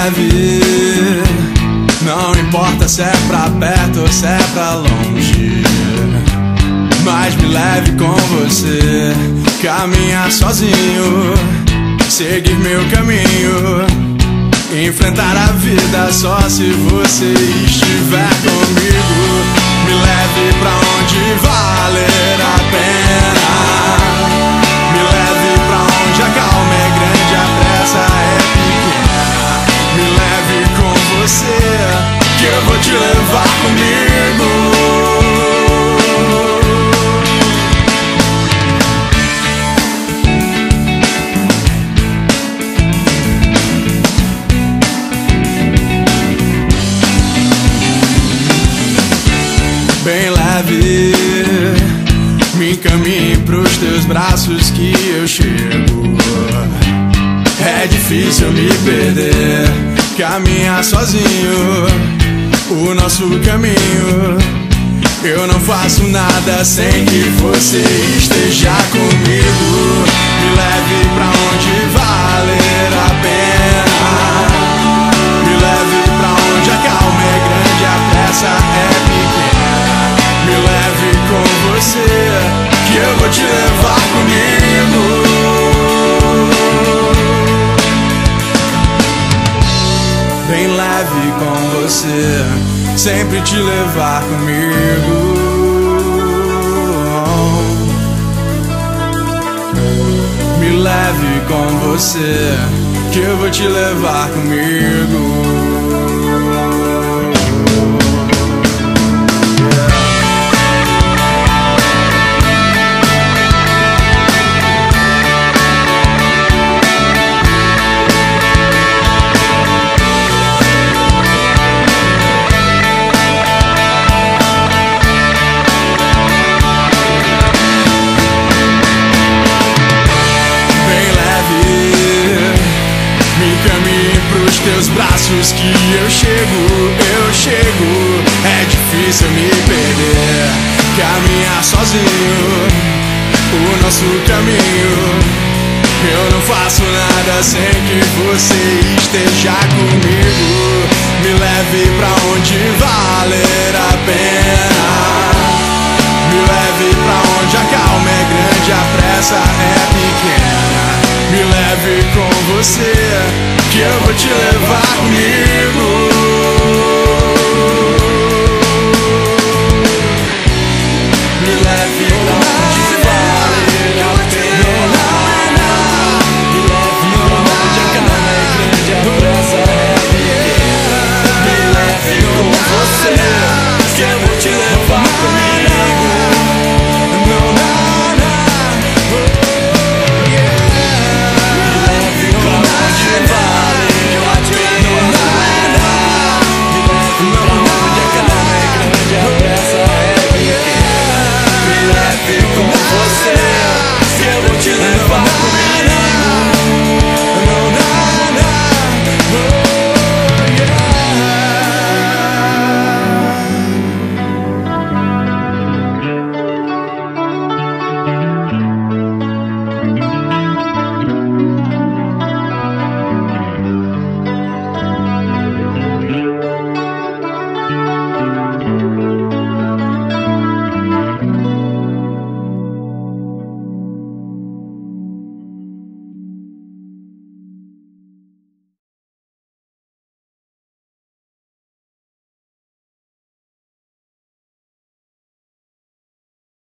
leve, não importa se é pra perto ou se é pra longe, mas me leve com você. Caminhar sozinho, seguir meu caminho, enfrentar a vida só se você estiver comigo. Me leve pra onde valer a pena, me leve pra onde a calma é grande, a pressa é pequena. Me leve com você, que eu vou te levar comigo. Bem leve, me encaminhe pros teus braços que eu chego. É difícil me perder, caminhar sozinho o nosso caminho. Eu não faço nada sem que você esteja comigo. Me leve pra onde valer a pena, me leve pra onde a calma é grande, a pressa é pequena. Me leve com você, que eu vou te levar comigo. Bem leve com você, sempre te levar comigo. Me leve com você, que eu vou te levar comigo. Pros teus braços que eu chego. É difícil me perder, caminhar sozinho o nosso caminho. Eu não faço nada sem que você esteja comigo. Me leve pra onde valer a pena, me leve pra onde a calma é grande, a pressa é pequena. Me leve com você, que eu vou te levar comigo.